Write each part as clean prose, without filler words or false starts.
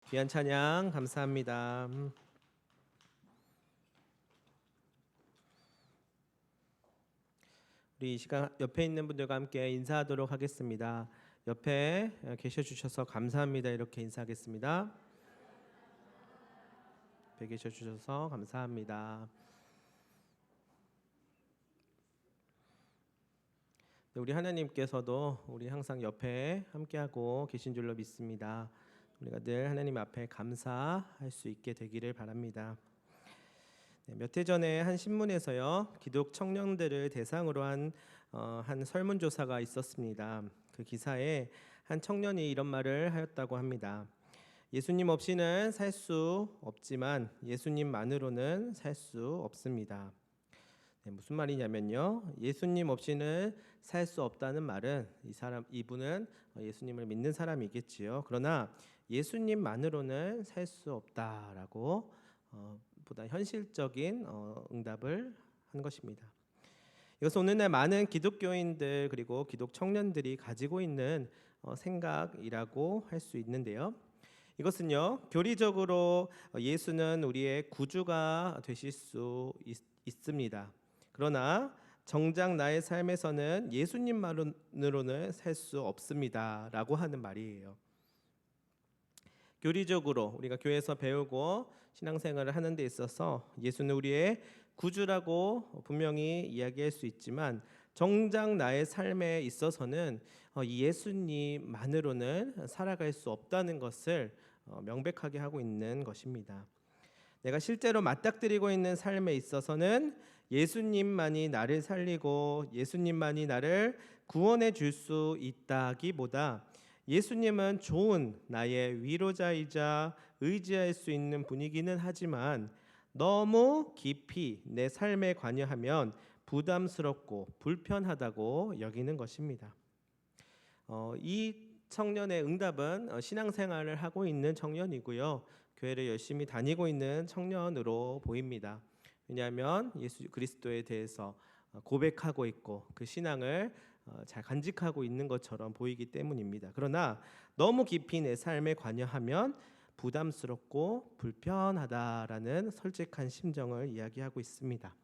귀한 찬양 감사합니다. 우리 이 시간 옆에 있는 분들과 함께 인사하도록 하겠습니다. 옆에 계셔 주셔서 감사합니다. 이렇게 인사하겠습니다. 옆에 계셔 주셔서 감사합니다. 우리 하나님께서도 우리 항상 옆에 함께하고 계신 줄로 믿습니다. 우리가 늘 하나님 앞에 감사할 수 있게 되기를 바랍니다. 몇 해 전에 한 신문에서요, 기독 청년들을 대상으로 한 설문조사가 있었습니다. 그 기사에 한 청년이 이런 말을 하였다고 합니다. 예수님 없이는 살 수 없지만 예수님만으로는 살 수 없습니다. 무슨 말이냐면요, 예수님 없이는 살 수 없다는 말은 이분은 예수님을 믿는 사람이겠지요. 그러나 예수님만으로는 살 수 없다라고 보다 현실적인 응답을 한 것입니다. 이것은 오늘날 많은 기독교인들 그리고 기독 청년들이 가지고 있는 생각이라고 할 수 있는데요. 이것은요, 교리적으로 예수는 우리의 구주가 되실 수 있습니다. 그러나 정작 나의 삶에서는 예수님만으로는 살 수 없습니다라고 하는 말이에요. 교리적으로 우리가 교회에서 배우고 신앙생활을 하는 데 있어서 예수는 우리의 구주라고 분명히 이야기할 수 있지만 정작 나의 삶에 있어서는 예수님만으로는 살아갈 수 없다는 것을 명백하게 하고 있는 것입니다. 내가 실제로 맞닥뜨리고 있는 삶에 있어서는 예수님만이 나를 살리고 예수님만이 나를 구원해 줄 수 있다기보다 예수님은 좋은 나의 위로자이자 의지할 수 있는 분이기는 하지만 너무 깊이 내 삶에 관여하면 부담스럽고 불편하다고 여기는 것입니다. 이 청년의 응답은 신앙생활을 하고 있는 청년이고요, 교회를 열심히 다니고 있는 청년으로 보입니다. 왜냐하면 예수 그리스도에 대해서 고백하고 있고 그 신앙을 잘 간직하고 있는 것처럼 보이기 때문입니다. 그러나 너무 깊이 내 삶에 관여하면 부담스럽고 불편하다라는 솔직한 심정을 이야기하고 있습니다.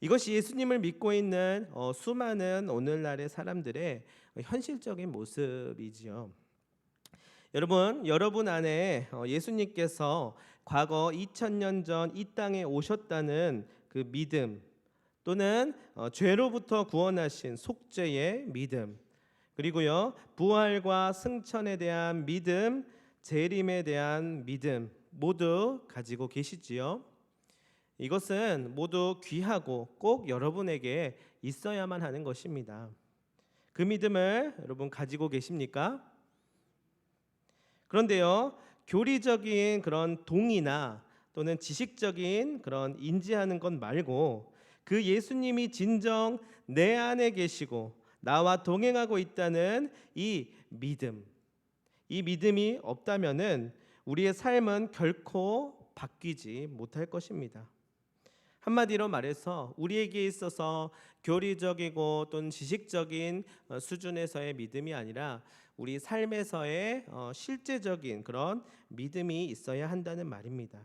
이것이 예수님을 믿고 있는 수많은 오늘날의 사람들의 현실적인 모습이지요. 여러분 안에 예수님께서 과거 2000년 전 이 땅에 오셨다는 그 믿음, 또는 죄로부터 구원하신 속죄의 믿음, 그리고요 부활과 승천에 대한 믿음, 재림에 대한 믿음 모두 가지고 계시지요. 이것은 모두 귀하고 꼭 여러분에게 있어야만 하는 것입니다. 그 믿음을 여러분 가지고 계십니까? 그런데요, 교리적인 그런 동의나 또는 지식적인 그런 인지하는 것 말고 그 예수님이 진정 내 안에 계시고 나와 동행하고 있다는 이 믿음이 없다면은 우리의 삶은 결코 바뀌지 못할 것입니다. 한마디로 말해서 우리에게 있어서 교리적이고 또는 지식적인 수준에서의 믿음이 아니라 우리 삶에서의 실제적인 그런 믿음이 있어야 한다는 말입니다.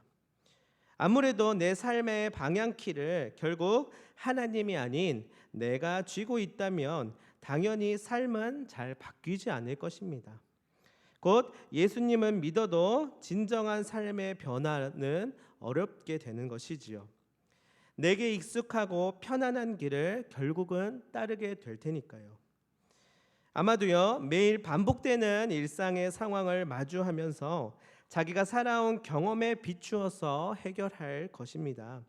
아무래도 내 삶의 방향키를 결국 하나님이 아닌 내가 쥐고 있다면 당연히 삶은 잘 바뀌지 않을 것입니다. 곧 예수님은 믿어도 진정한 삶의 변화는 어렵게 되는 것이지요. 내게 익숙하고 편안한 길을 결국은 따르게 될 테니까요. 아마도요, 매일 반복되는 일상의 상황을 마주하면서 자기가 살아온 경험에 비추어서 해결할 것입니다.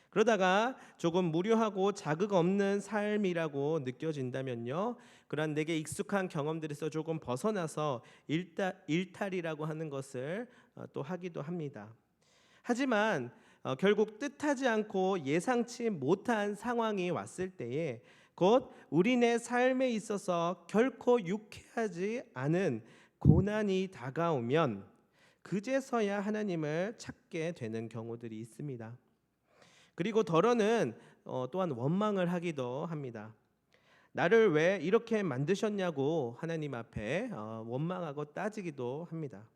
그러다가 조금 무료하고 자극 없는 삶이라고 느껴진다면요, 그런 내게 익숙한 경험들에서 조금 벗어나서 일탈이라고 하는 것을 또 하기도 합니다. 하지만 결국 뜻하지 않고 예상치 못한 상황이 왔을 때에 곧 우리네 삶에 있어서 결코 유쾌하지 않은 고난이 다가오면 그제서야 하나님을 찾게 되는 경우들이 있습니다. 그리고 더러는 또한 원망을 하기도 합니다. 나를 왜 이렇게 만드셨냐고 하나님 앞에 원망하고 따지기도 합니다.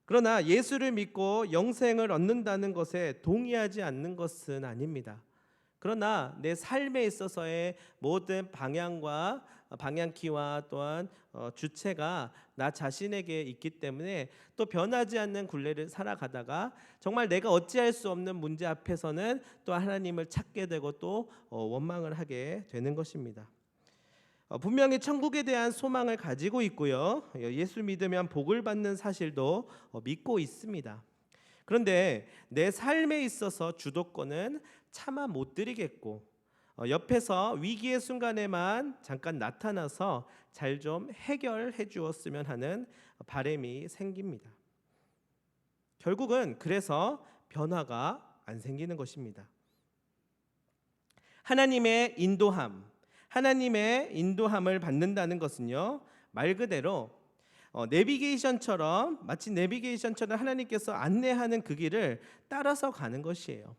그러나 예수를 믿고 영생을 얻는다는 것에 동의하지 않는 것은 아닙니다. 그러나 내 삶에 있어서의 모든 방향과 방향키와 또한 주체가 나 자신에게 있기 때문에 또 변하지 않는 굴레를 살아가다가 정말 내가 어찌할 수 없는 문제 앞에서는 또 하나님을 찾게 되고 또 원망을 하게 되는 것입니다. 분명히 천국에 대한 소망을 가지고 있고요. 예수 믿으면 복을 받는 사실도 믿고 있습니다. 그런데 내 삶에 있어서 주도권은 차마 못 드리겠고 옆에서 위기의 순간에만 잠깐 나타나서 잘 좀 해결해 주었으면 하는 바람이 생깁니다. 결국은 그래서 변화가 안 생기는 것입니다. 하나님의 인도함을 받는다는 것은요, 말 그대로 마치 내비게이션처럼 하나님께서 안내하는 그 길을 따라서 가는 것이에요.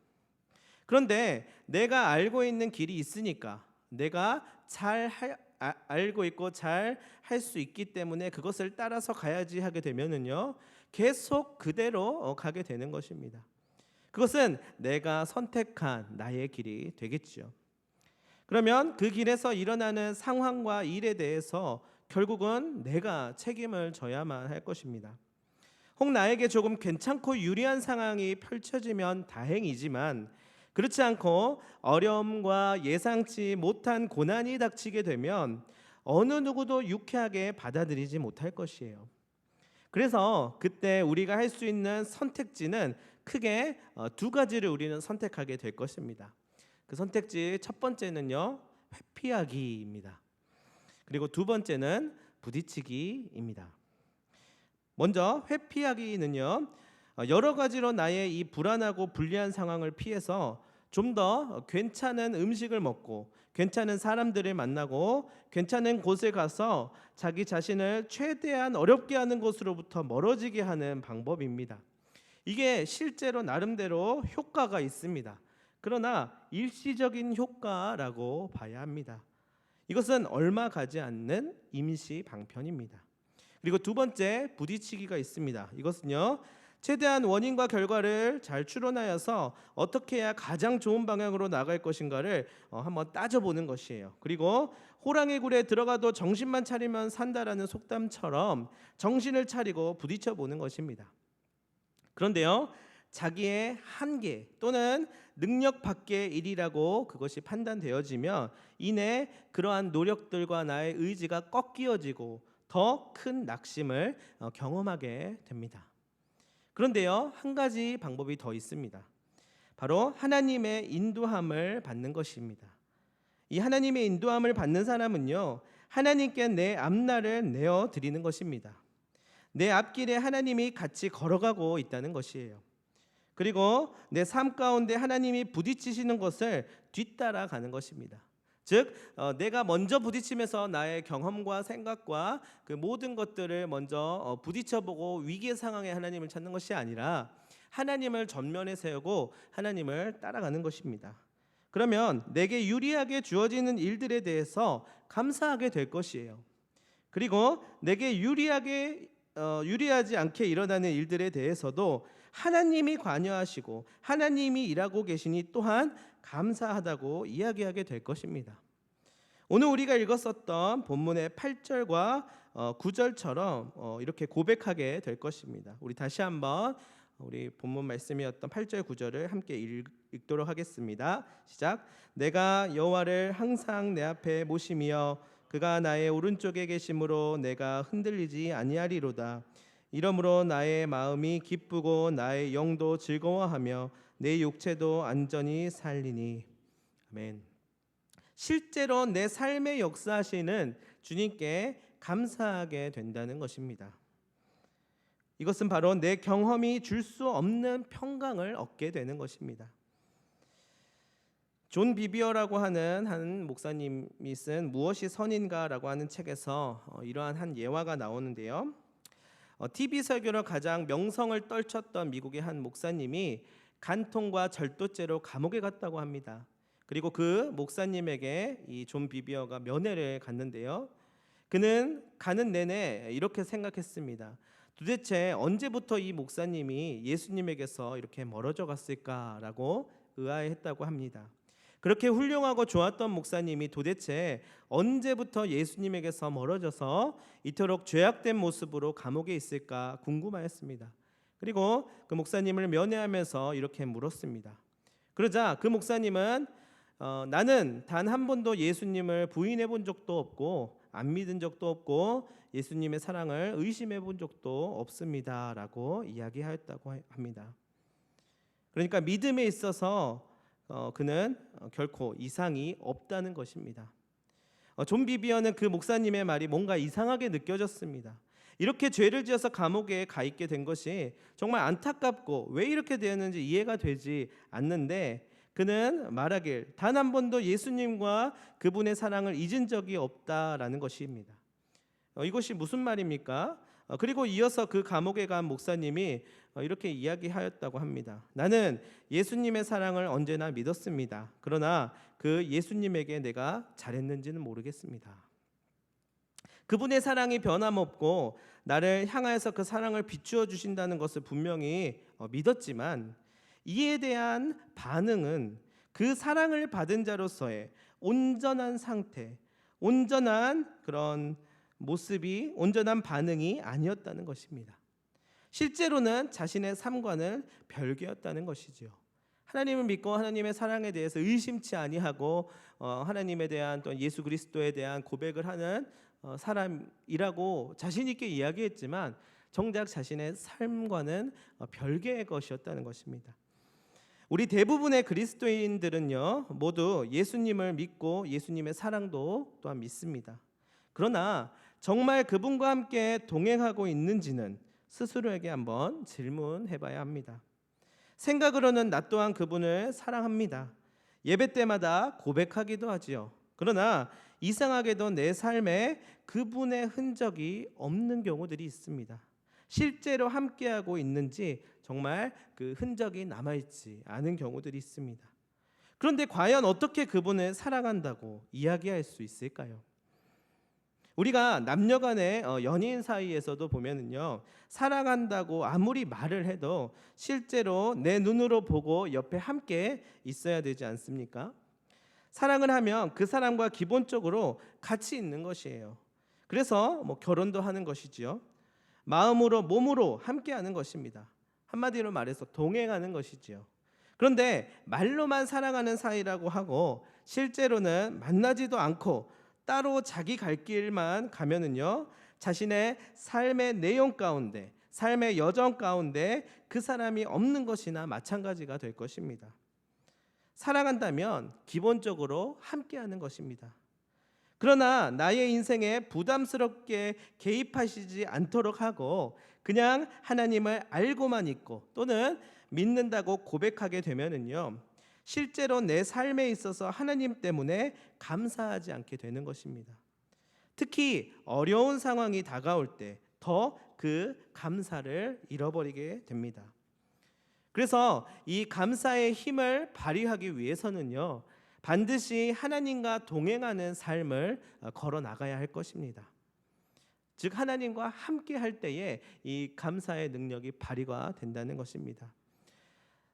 그런데 내가 알고 있는 길이 있으니까, 내가 알고 있고 잘 할 수 있기 때문에 그것을 따라서 가야지 하게 되면은요, 계속 그대로 가게 되는 것입니다. 그것은 내가 선택한 나의 길이 되겠죠. 그러면 그 길에서 일어나는 상황과 일에 대해서 결국은 내가 책임을 져야만 할 것입니다. 혹 나에게 조금 괜찮고 유리한 상황이 펼쳐지면 다행이지만 그렇지 않고 어려움과 예상치 못한 고난이 닥치게 되면 어느 누구도 유쾌하게 받아들이지 못할 것이에요. 그래서 그때 우리가 할 수 있는 선택지는 크게 두 가지를 우리는 선택하게 될 것입니다. 그 선택지 첫 번째는요, 회피하기입니다. 그리고 두 번째는 부딪히기입니다. 먼저 회피하기는요, 여러 가지로 나의 이 불안하고 불리한 상황을 피해서 좀 더 괜찮은 음식을 먹고 괜찮은 사람들을 만나고 괜찮은 곳에 가서 자기 자신을 최대한 어렵게 하는 것으로부터 멀어지게 하는 방법입니다. 이게 실제로 나름대로 효과가 있습니다. 그러나 일시적인 효과라고 봐야 합니다. 이것은 얼마 가지 않는 임시 방편입니다. 그리고 두 번째, 부딪히기가 있습니다. 이것은요, 최대한 원인과 결과를 잘 추론하여서 어떻게 해야 가장 좋은 방향으로 나갈 것인가를 한번 따져보는 것이에요. 그리고 호랑이 굴에 들어가도 정신만 차리면 산다라는 속담처럼 정신을 차리고 부딪혀 보는 것입니다. 그런데요, 자기의 한계 또는 능력 밖의 일이라고 그것이 판단되어지면 이내 그러한 노력들과 나의 의지가 꺾이어지고 더 큰 낙심을 경험하게 됩니다. 그런데요, 한 가지 방법이 더 있습니다. 바로 하나님의 인도함을 받는 것입니다. 이 하나님의 인도함을 받는 사람은요, 하나님께 내 앞날을 내어 드리는 것입니다. 내 앞길에 하나님이 같이 걸어가고 있다는 것이에요. 그리고 내 삶 가운데 하나님이 부딪히시는 것을 뒤따라 가는 것입니다. 즉 내가 먼저 부딪히면서 나의 경험과 생각과 그 모든 것들을 먼저 부딪혀보고 위기의 상황에 하나님을 찾는 것이 아니라 하나님을 전면에 세우고 하나님을 따라가는 것입니다. 그러면 내게 유리하게 주어지는 일들에 대해서 감사하게 될 것이에요. 그리고 내게 유리하지 않게 일어나는 일들에 대해서도 하나님이 관여하시고 하나님이 일하고 계시니 또한 감사하다고 이야기하게 될 것입니다. 오늘 우리가 읽었었던 본문의 8절과 9절처럼 이렇게 고백하게 될 것입니다. 우리 다시 한번 우리 본문 말씀이었던 8절 9절을 함께 읽도록 하겠습니다. 시작. 내가 여호와를 항상 내 앞에 모시며 그가 나의 오른쪽에 계심으로 내가 흔들리지 아니하리로다. 이러므로 나의 마음이 기쁘고 나의 영도 즐거워하며 내 육체도 안전히 살리니. 아멘. 실제로 내 삶의 역사하시는 주님께 감사하게 된다는 것입니다. 이것은 바로 내 경험이 줄 수 없는 평강을 얻게 되는 것입니다. 존 비비어라고 하는 한 목사님이 쓴 무엇이 선인가라고 하는 책에서 이러한 한 예화가 나오는데요. TV 설교로 가장 명성을 떨쳤던 미국의 한 목사님이 간통과 절도죄로 감옥에 갔다고 합니다. 그리고 그 목사님에게 이 존 비비어가 면회를 갔는데요. 그는 가는 내내 이렇게 생각했습니다. 도대체 언제부터 이 목사님이 예수님에게서 이렇게 멀어져 갔을까라고 의아해했다고 합니다. 그렇게 훌륭하고 좋았던 목사님이 도대체 언제부터 예수님에게서 멀어져서 이토록 죄악된 모습으로 감옥에 있을까 궁금하였습니다. 그리고 그 목사님을 면회하면서 이렇게 물었습니다. 그러자 그 목사님은 나는 단 한 번도 예수님을 부인해 본 적도 없고 안 믿은 적도 없고 예수님의 사랑을 의심해 본 적도 없습니다 라고 이야기하였다고 합니다. 그러니까 믿음에 있어서 그는 결코 이상이 없다는 것입니다. 존 비비어는 그 목사님의 말이 뭔가 이상하게 느껴졌습니다. 이렇게 죄를 지어서 감옥에 가 있게 된 것이 정말 안타깝고 왜 이렇게 되었는지 이해가 되지 않는데, 그는 말하길 단 한 번도 예수님과 그분의 사랑을 잊은 적이 없다라는 것입니다. 이것이 무슨 말입니까? 그리고 이어서 그 감옥에 간 목사님이 이렇게 이야기하였다고 합니다. 나는 예수님의 사랑을 언제나 믿었습니다. 그러나 그 예수님에게 내가 잘했는지는 모르겠습니다. 그분의 사랑이 변함없고 나를 향하여서 그 사랑을 비추어 주신다는 것을 분명히 믿었지만, 이에 대한 반응은 그 사랑을 받은 자로서의 온전한 상태, 온전한 그런 모습이, 온전한 반응이 아니었다는 것입니다. 실제로는 자신의 삶과는 별개였다는 것이지요. 하나님을 믿고 하나님의 사랑에 대해서 의심치 아니하고 하나님에 대한 또 예수 그리스도에 대한 고백을 하는 사람이라고 자신 있게 이야기했지만 정작 자신의 삶과는 별개의 것이었다는 것입니다. 우리 대부분의 그리스도인들은요, 모두 예수님을 믿고 예수님의 사랑도 또한 믿습니다. 그러나 정말 그분과 함께 동행하고 있는지는 스스로에게 한번 질문해 봐야 합니다. 생각으로는 나 또한 그분을 사랑합니다. 예배 때마다 고백하기도 하지요. 그러나 이상하게도 내 삶에 그분의 흔적이 없는 경우들이 있습니다. 실제로 함께하고 있는지 정말 그 흔적이 남아있지 않은 경우들이 있습니다. 그런데 과연 어떻게 그분을 사랑한다고 이야기할 수 있을까요? 우리가 남녀간의 연인 사이에서도 보면은요, 사랑한다고 아무리 말을 해도 실제로 내 눈으로 보고 옆에 함께 있어야 되지 않습니까? 사랑을 하면 그 사람과 기본적으로 같이 있는 것이에요. 그래서 결혼도 하는 것이지요. 마음으로 몸으로 함께하는 것입니다. 한마디로 말해서 동행하는 것이지요. 그런데 말로만 사랑하는 사이라고 하고 실제로는 만나지도 않고 따로 자기 갈 길만 가면은요, 자신의 삶의 내용 가운데, 삶의 여정 가운데 그 사람이 없는 것이나 마찬가지가 될 것입니다. 사랑한다면 기본적으로 함께하는 것입니다. 그러나 나의 인생에 부담스럽게 개입하시지 않도록 하고 그냥 하나님을 알고만 있고 또는 믿는다고 고백하게 되면은요, 실제로 내 삶에 있어서 하나님 때문에 감사하지 않게 되는 것입니다. 특히 어려운 상황이 다가올 때 더 그 감사를 잃어버리게 됩니다. 그래서 이 감사의 힘을 발휘하기 위해서는요, 반드시 하나님과 동행하는 삶을 걸어 나가야 할 것입니다. 즉 하나님과 함께 할 때에 이 감사의 능력이 발휘가 된다는 것입니다.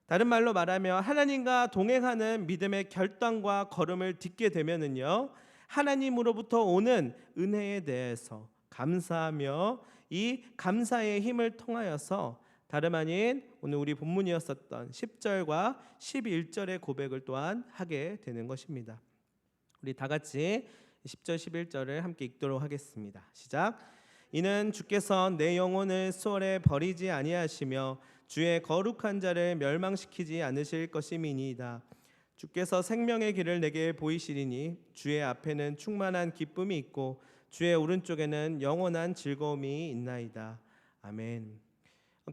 다른 말로 말하면 하나님과 동행하는 믿음의 결단과 걸음을 딛게 되면은요, 하나님으로부터 오는 은혜에 대해서 감사하며 이 감사의 힘을 통하여서 다름 아닌 오늘 우리 본문이었었던 10절과 11절의 고백을 또한 하게 되는 것입니다. 우리 다 같이 10절 11절을 함께 읽도록 하겠습니다. 시작. 이는 주께서 내 영혼을 수월에 버리지 아니하시며 주의 거룩한 자를 멸망시키지 않으실 것임이니이다. 주께서 생명의 길을 내게 보이시리니 주의 앞에는 충만한 기쁨이 있고 주의 오른쪽에는 영원한 즐거움이 있나이다. 아멘.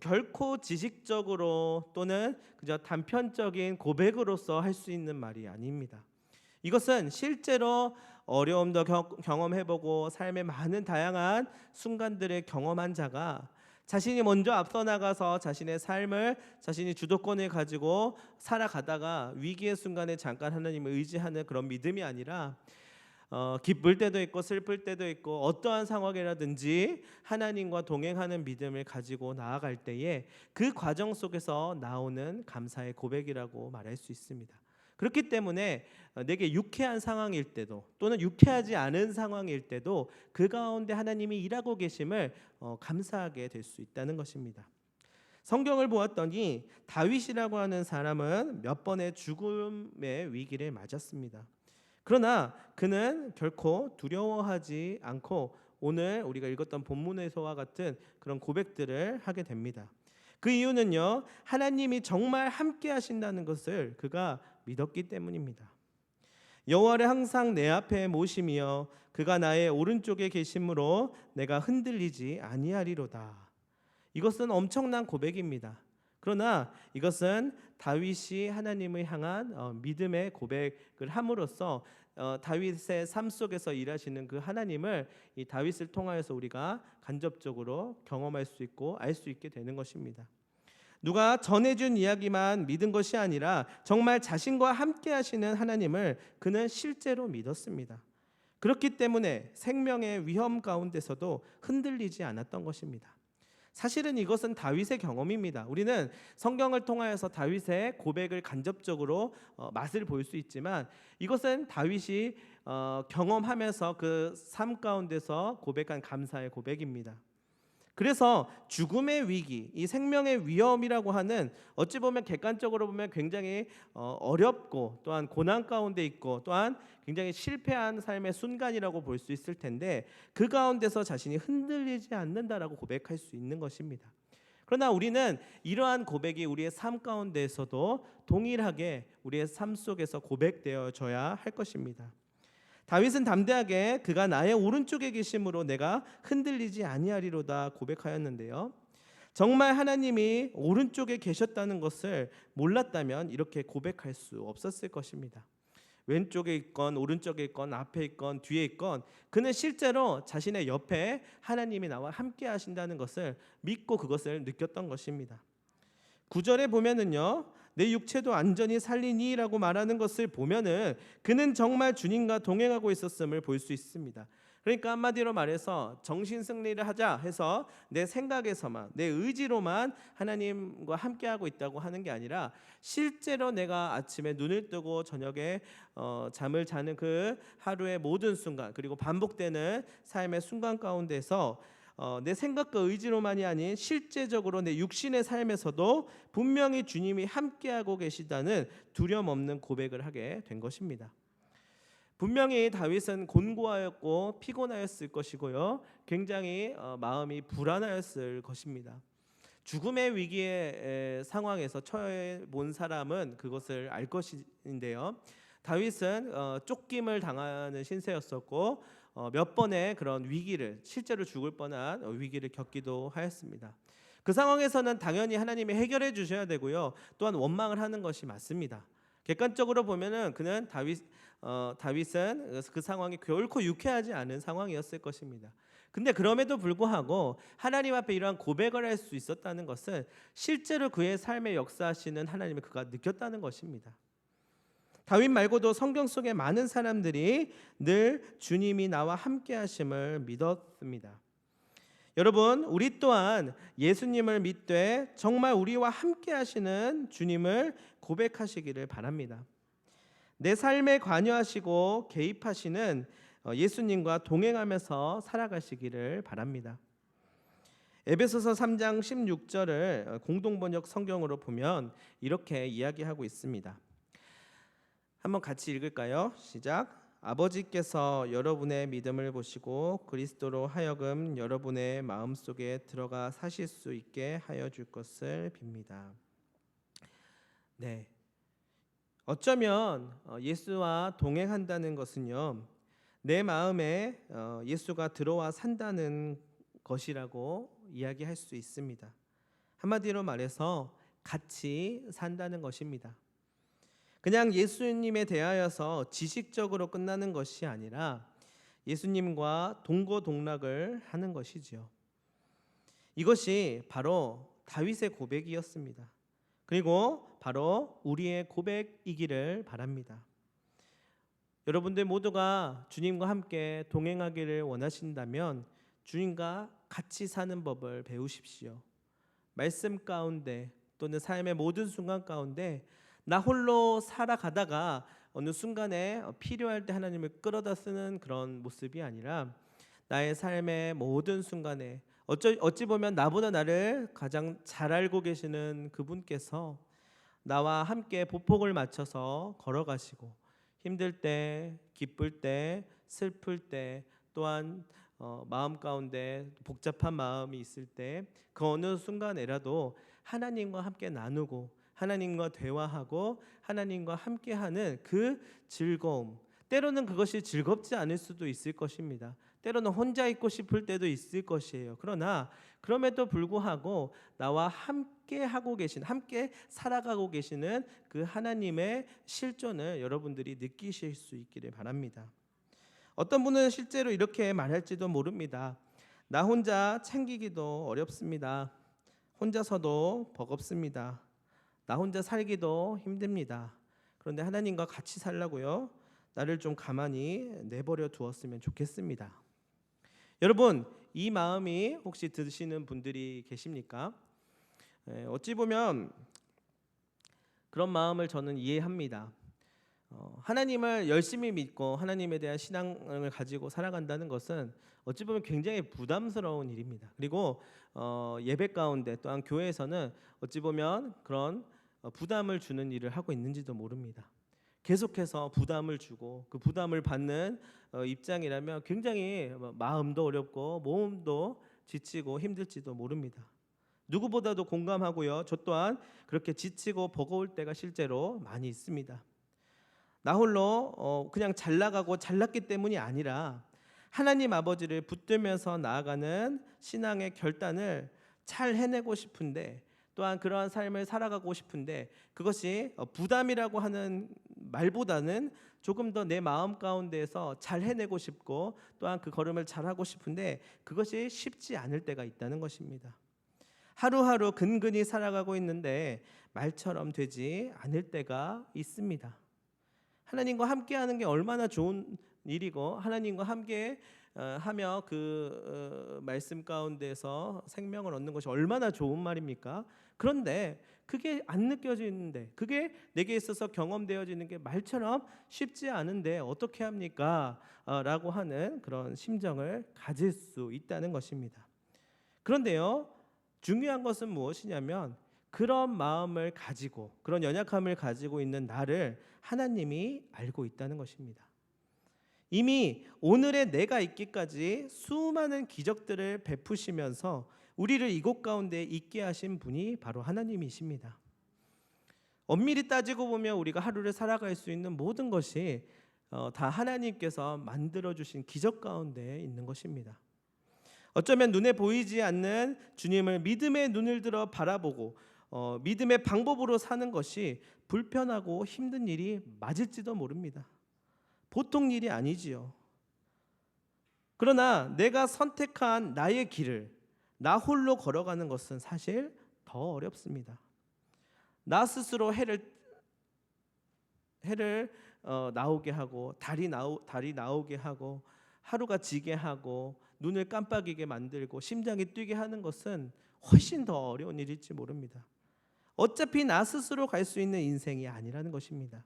결코 지식적으로 또는 그저 단편적인 고백으로서 할 수 있는 말이 아닙니다. 이것은 실제로 어려움도 경험해보고 삶의 많은 다양한 순간들을 경험한 자가 자신이 먼저 앞서 나가서 자신의 삶을, 자신이 주도권을 가지고 살아가다가 위기의 순간에 잠깐 하나님을 의지하는 그런 믿음이 아니라 기쁠 때도 있고 슬플 때도 있고 어떠한 상황이라든지 하나님과 동행하는 믿음을 가지고 나아갈 때에 그 과정 속에서 나오는 감사의 고백이라고 말할 수 있습니다. 그렇기 때문에 내게 유쾌한 상황일 때도 또는 유쾌하지 않은 상황일 때도 그 가운데 하나님이 일하고 계심을 감사하게 될 수 있다는 것입니다. 성경을 보았더니 다윗이라고 하는 사람은 몇 번의 죽음의 위기를 맞았습니다. 그러나 그는 결코 두려워하지 않고 오늘 우리가 읽었던 본문에서와 같은 그런 고백들을 하게 됩니다. 그 이유는요, 하나님이 정말 함께 하신다는 것을 그가 믿었기 때문입니다. 여호와를 항상 내 앞에 모심이여 그가 나의 오른쪽에 계심으로 내가 흔들리지 아니하리로다. 이것은 엄청난 고백입니다. 그러나 이것은 다윗이 하나님을 향한 믿음의 고백을 함으로써 다윗의 삶 속에서 일하시는 그 하나님을 이 다윗을 통하여서 우리가 간접적으로 경험할 수 있고 알 수 있게 되는 것입니다. 누가 전해준 이야기만 믿은 것이 아니라 정말 자신과 함께 하시는 하나님을 그는 실제로 믿었습니다. 그렇기 때문에 생명의 위험 가운데서도 흔들리지 않았던 것입니다. 사실은 이것은 다윗의 경험입니다. 우리는 성경을 통하여서 다윗의 고백을 간접적으로 맛을 볼 수 있지만 이것은 다윗이 경험하면서 그 삶 가운데서 고백한 감사의 고백입니다. 그래서 죽음의 위기, 이 생명의 위험이라고 하는 어찌 보면 객관적으로 보면 굉장히 어렵고 또한 고난 가운데 있고 또한 굉장히 실패한 삶의 순간이라고 볼 수 있을 텐데 그 가운데서 자신이 흔들리지 않는다라고 고백할 수 있는 것입니다. 그러나 우리는 이러한 고백이 우리의 삶 가운데에서도 동일하게 우리의 삶 속에서 고백되어져야 할 것입니다. 다윗은 담대하게 그가 나의 오른쪽에 계심으로 내가 흔들리지 아니하리로다 고백하였는데요. 정말 하나님이 오른쪽에 계셨다는 것을 몰랐다면 이렇게 고백할 수 없었을 것입니다. 왼쪽에 있건 오른쪽에 있건 앞에 있건 뒤에 있건 그는 실제로 자신의 옆에 하나님이 나와 함께 하신다는 것을 믿고 그것을 느꼈던 것입니다. 9절에 보면은요, 내 육체도 안전히 살리니라고 말하는 것을 보면은 그는 정말 주님과 동행하고 있었음을 볼 수 있습니다. 그러니까 한마디로 말해서 정신 승리를 하자 해서 내 생각에서만 내 의지로만 하나님과 함께하고 있다고 하는 게 아니라 실제로 내가 아침에 눈을 뜨고 저녁에 잠을 자는 그 하루의 모든 순간 그리고 반복되는 삶의 순간 가운데서 내 생각과 의지로만이 아닌 실제적으로 내 육신의 삶에서도 분명히 주님이 함께하고 계시다는 두려움 없는 고백을 하게 된 것입니다. 분명히 다윗은 곤고하였고 피곤하였을 것이고요, 굉장히 마음이 불안하였을 것입니다. 죽음의 위기의 상황에서 처해 본 사람은 그것을 알 것인데요, 다윗은 쫓김을 당하는 신세였었고 몇 번의 그런 위기를, 실제로 죽을 뻔한 위기를 겪기도 하였습니다. 그 상황에서는 당연히 하나님이 해결해 주셔야 되고요, 또한 원망을 하는 것이 맞습니다. 객관적으로 보면은 그는 다윗은 그 상황이 결코 유쾌하지 않은 상황이었을 것입니다. 근데 그럼에도 불구하고 하나님 앞에 이러한 고백을 할 수 있었다는 것은 실제로 그의 삶에 역사하시는 하나님을 그가 느꼈다는 것입니다. 다윗 말고도 성경 속에 많은 사람들이 늘 주님이 나와 함께 하심을 믿었습니다. 여러분, 우리 또한 예수님을 믿되 정말 우리와 함께 하시는 주님을 고백하시기를 바랍니다. 내 삶에 관여하시고 개입하시는 예수님과 동행하면서 살아가시기를 바랍니다. 에베소서 3장 16절을 공동번역 성경으로 보면 이렇게 이야기하고 있습니다. 한번 같이 읽을까요? 시작. 아버지께서 여러분의 믿음을 보시고 그리스도로 하여금 여러분의 마음속에 들어가 사실 수 있게 하여 줄 것을 빕니다. 네. 어쩌면 예수와 동행한다는 것은요, 내 마음에 예수가 들어와 산다는 것이라고 이야기할 수 있습니다. 한마디로 말해서 같이 산다는 것입니다. 그냥 예수님에 대하여서 지식적으로 끝나는 것이 아니라 예수님과 동거동락을 하는 것이지요. 이것이 바로 다윗의 고백이었습니다. 그리고 바로 우리의 고백이기를 바랍니다. 여러분들 모두가 주님과 함께 동행하기를 원하신다면 주님과 같이 사는 법을 배우십시오. 말씀 가운데 또는 삶의 모든 순간 가운데 나 홀로 살아가다가 어느 순간에 필요할 때 하나님을 끌어다 쓰는 그런 모습이 아니라 나의 삶의 모든 순간에 어찌 보면 나보다 나를 가장 잘 알고 계시는 그분께서 나와 함께 보폭을 맞춰서 걸어가시고 힘들 때, 기쁠 때, 슬플 때, 또한 마음 가운데 복잡한 마음이 있을 때 그 어느 순간에라도 하나님과 함께 나누고 하나님과 대화하고 하나님과 함께하는 그 즐거움, 때로는 그것이 즐겁지 않을 수도 있을 것입니다. 때로는 혼자 있고 싶을 때도 있을 것이에요. 그러나 그럼에도 불구하고 나와 함께 하고 계신, 함께 살아가고 계시는 그 하나님의 실존을 여러분들이 느끼실 수 있기를 바랍니다. 어떤 분은 실제로 이렇게 말할지도 모릅니다. 나 혼자 챙기기도 어렵습니다. 혼자서도 버겁습니다. 나 혼자 살기도 힘듭니다. 그런데 하나님과 같이 살라고요? 나를 좀 가만히 내버려 두었으면 좋겠습니다. 여러분, 이 마음이 혹시 드시는 분들이 계십니까? 어찌 보면 그런 마음을 저는 이해합니다. 하나님을 열심히 믿고 하나님에 대한 신앙을 가지고 살아간다는 것은 어찌 보면 굉장히 부담스러운 일입니다. 그리고 예배 가운데 또한 교회에서는 어찌 보면 그런 부담을 주는 일을 하고 있는지도 모릅니다. 계속해서 부담을 주고 그 부담을 받는 입장이라면 굉장히 마음도 어렵고 몸도 지치고 힘들지도 모릅니다. 누구보다도 공감하고요. 저 또한 그렇게 지치고 버거울 때가 실제로 많이 있습니다. 나 홀로 그냥 잘 나가고 잘났기 때문이 아니라 하나님 아버지를 붙들면서 나아가는 신앙의 결단을 잘 해내고 싶은데 또한 그러한 삶을 살아가고 싶은데 그것이 부담이라고 하는 말보다는 조금 더 내 마음 가운데에서 잘 해내고 싶고 또한 그 걸음을 잘하고 싶은데 그것이 쉽지 않을 때가 있다는 것입니다. 하루하루 근근히 살아가고 있는데 말처럼 되지 않을 때가 있습니다. 하나님과 함께하는 게 얼마나 좋은 일이고 하나님과 함께 하며 그 말씀 가운데서 생명을 얻는 것이 얼마나 좋은 말입니까? 그런데 그게 안 느껴지는데 그게 내게 있어서 경험되어지는 게 말처럼 쉽지 않은데 어떻게 합니까? 라고 하는 그런 심정을 가질 수 있다는 것입니다. 그런데요, 중요한 것은 무엇이냐면 그런 마음을 가지고 그런 연약함을 가지고 있는 나를 하나님이 알고 있다는 것입니다. 이미 오늘의 내가 있기까지 수많은 기적들을 베푸시면서 우리를 이곳 가운데 있게 하신 분이 바로 하나님이십니다. 엄밀히 따지고 보면 우리가 하루를 살아갈 수 있는 모든 것이 다 하나님께서 만들어주신 기적 가운데 있는 것입니다. 어쩌면 눈에 보이지 않는 주님을 믿음의 눈을 들어 바라보고 믿음의 방법으로 사는 것이 불편하고 힘든 일이 맞을지도 모릅니다. 보통 일이 아니지요. 그러나 내가 선택한 나의 길을 나 홀로 걸어가는 것은 사실 더 어렵습니다. 나 스스로 해를 나오게 하고 달이 나오게 하고 하루가 지게 하고 눈을 깜빡이게 만들고 심장이 뛰게 하는 것은 훨씬 더 어려운 일일지 모릅니다. 어차피 나 스스로 갈 수 있는 인생이 아니라는 것입니다.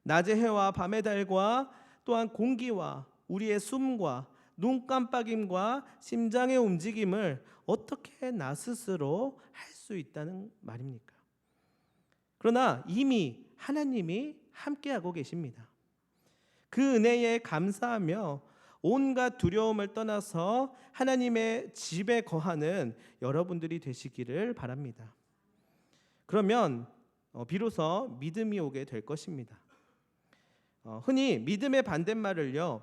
낮의 해와 밤의 달과 또한 공기와 우리의 숨과 눈 깜빡임과 심장의 움직임을 어떻게 나 스스로 할 수 있다는 말입니까? 그러나 이미 하나님이 함께하고 계십니다. 그 은혜에 감사하며 온갖 두려움을 떠나서 하나님의 집에 거하는 여러분들이 되시기를 바랍니다. 그러면 비로소 믿음이 오게 될 것입니다. 흔히 믿음의 반대말을요,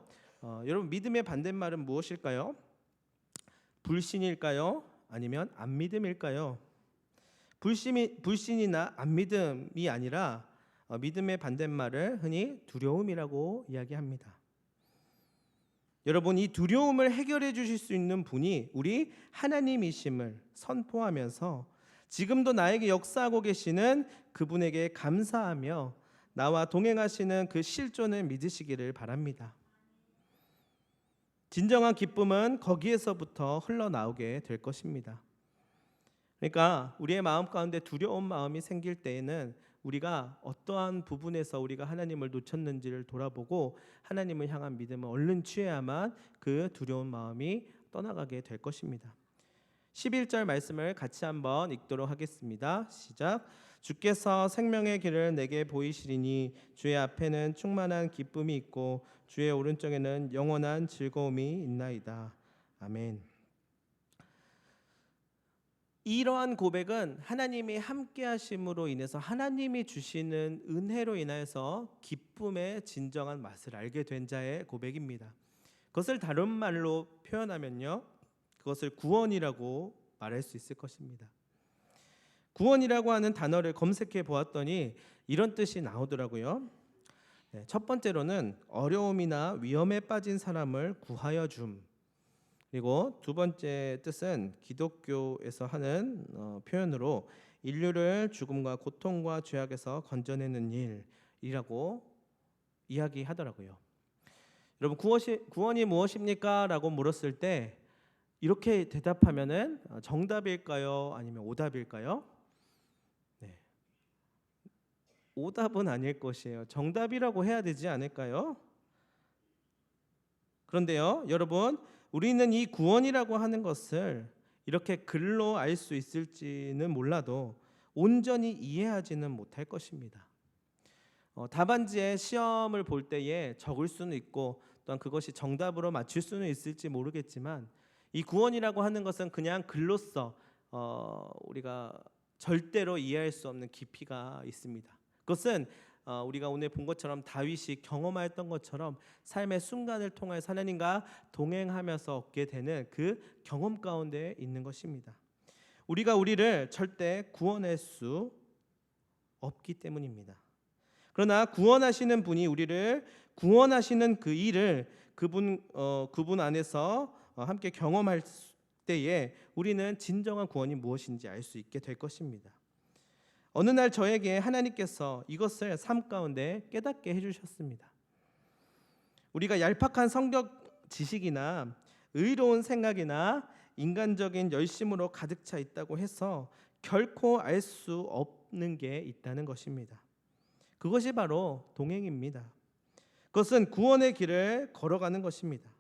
여러분 믿음의 반대말은 무엇일까요? 불신일까요? 아니면 안 믿음일까요? 불신이나 안 믿음이 아니라 믿음의 반대말을 흔히 두려움이라고 이야기합니다. 여러분, 이 두려움을 해결해 주실 수 있는 분이 우리 하나님이심을 선포하면서 지금도 나에게 역사하고 계시는 그분에게 감사하며 나와 동행하시는 그 실존을 믿으시기를 바랍니다. 진정한 기쁨은 거기에서부터 흘러나오게 될 것입니다. 그러니까 우리의 마음 가운데 두려운 마음이 생길 때에는 우리가 어떠한 부분에서 우리가 하나님을 놓쳤는지를 돌아보고 하나님을 향한 믿음을 얼른 취해야만 그 두려운 마음이 떠나가게 될 것입니다. 11절 말씀을 같이 한번 읽도록 하겠습니다. 시작. 주께서 생명의 길을 내게 보이시리니 주의 앞에는 충만한 기쁨이 있고 주의 오른쪽에는 영원한 즐거움이 있나이다. 아멘. 이러한 고백은 하나님이 함께 하심으로 인해서 하나님이 주시는 은혜로 인하여서 기쁨의 진정한 맛을 알게 된 자의 고백입니다. 그것을 다른 말로 표현하면요, 그것을 구원이라고 말할 수 있을 것입니다. 구원이라고 하는 단어를 검색해 보았더니 이런 뜻이 나오더라고요. 첫 번째로는 어려움이나 위험에 빠진 사람을 구하여 줌. 그리고 두 번째 뜻은 기독교에서 하는 표현으로 인류를 죽음과 고통과 죄악에서 건져내는 일이라고 이야기하더라고요. 여러분, 구원이 무엇입니까? 라고 물었을 때 이렇게 대답하면은 정답일까요? 아니면 오답일까요? 네. 오답은 아닐 것이에요. 정답이라고 해야 되지 않을까요? 그런데요, 여러분, 우리는 이 구원이라고 하는 것을 이렇게 글로 알 수 있을지는 몰라도 온전히 이해하지는 못할 것입니다. 답안지에 시험을 볼 때에 적을 수는 있고 또한 그것이 정답으로 맞출 수는 있을지 모르겠지만 이 구원이라고 하는 것은 그냥 글로써 우리가 절대로 이해할 수 없는 깊이가 있습니다. 그것은 우리가 오늘 본 것처럼 다윗이 경험하였던 것처럼 삶의 순간을 통해 하나님과 동행하면서 얻게 되는 그 경험 가운데 있는 것입니다. 우리가 우리를 절대 구원할 수 없기 때문입니다. 그러나 구원하시는 분이 우리를 구원하시는 그 일을 그분 안에서 함께 경험할 때에 우리는 진정한 구원이 무엇인지 알 수 있게 될 것입니다. 어느 날 저에게 하나님께서 이것을 삶 가운데 깨닫게 해주셨습니다. 우리가 얄팍한 성격 지식이나 의로운 생각이나 인간적인 열심으로 가득 차 있다고 해서 결코 알 수 없는 게 있다는 것입니다. 그것이 바로 동행입니다. 그것은 구원의 길을 걸어가는 것입니다.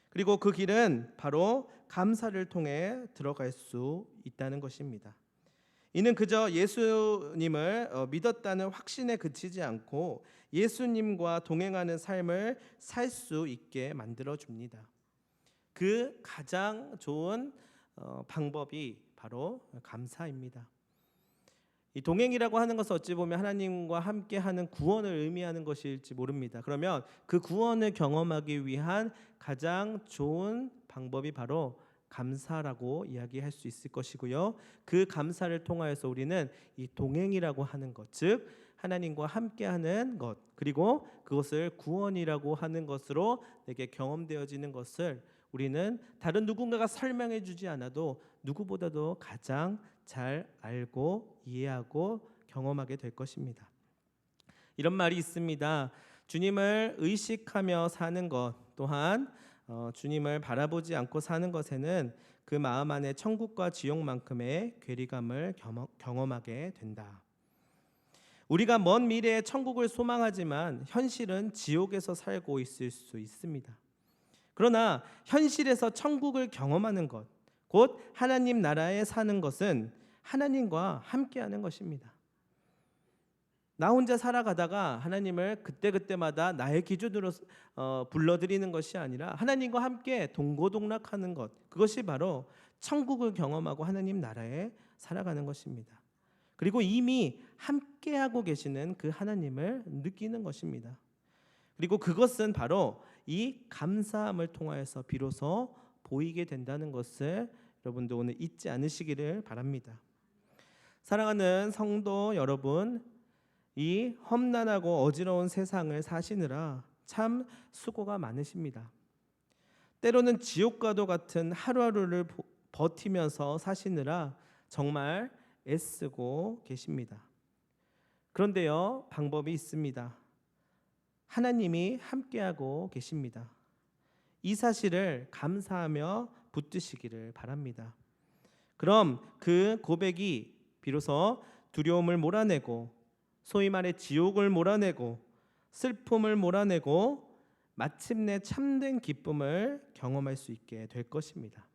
그리고 그 길은 바로 감사를 통해 들어갈 수 있다는 것입니다. 이는 그저 예수님을 믿었다는 확신에 그치지 않고 예수님과 동행하는 삶을 살 수 있게 만들어 줍니다. 그 가장 좋은 방법이 바로 감사입니다. 이 동행이라고 하는 것은 어찌 보면 하나님과 함께하는 구원을 의미하는 것일지 모릅니다. 그러면 그 구원을 경험하기 위한 가장 좋은 방법이 바로 감사라고 이야기할 수 있을 것이고요. 그 감사를 통하여서 우리는 이 동행이라고 하는 것, 즉 하나님과 함께하는 것, 그리고 그것을 구원이라고 하는 것으로 내게 경험되어지는 것을 우리는 다른 누군가가 설명해 주지 않아도 누구보다도 가장 잘 알고 이해하고 경험하게 될 것입니다. 이런 말이 있습니다. 주님을 의식하며 사는 것 또한 주님을 바라보지 않고 사는 것에는 그 마음 안에 천국과 지옥만큼의 괴리감을 경험하게 된다. 우리가 먼 미래에 천국을 소망하지만 현실은 지옥에서 살고 있을 수 있습니다. 그러나 현실에서 천국을 경험하는 것, 곧 하나님 나라에 사는 것은 하나님과 함께하는 것입니다. 나 혼자 살아가다가 하나님을 그때그때마다 나의 기준으로 불러드리는 것이 아니라 하나님과 함께 동고동락하는 것, 그것이 바로 천국을 경험하고 하나님 나라에 살아가는 것입니다. 그리고 이미 함께하고 계시는 그 하나님을 느끼는 것입니다. 그리고 그것은 바로 이 감사함을 통하여서 비로소 보이게 된다는 것을 여러분도 오늘 잊지 않으시기를 바랍니다. 사랑하는 성도 여러분, 이 험난하고 어지러운 세상을 사시느라 참 수고가 많으십니다. 때로는 지옥과도 같은 하루하루를 버티면서 사시느라 정말 애쓰고 계십니다. 그런데요, 방법이 있습니다. 하나님이 함께하고 계십니다. 이 사실을 감사하며 붙드시기를 바랍니다. 그럼 그 고백이 비로소 두려움을 몰아내고, 소위 말해 지옥을 몰아내고, 슬픔을 몰아내고 마침내 참된 기쁨을 경험할 수 있게 될 것입니다.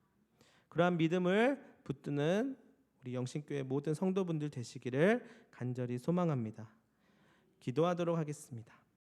그러한 믿음을 붙드는 우리 영신교회 모든 성도분들 되시기를 간절히 소망합니다. 기도하도록 하겠습니다.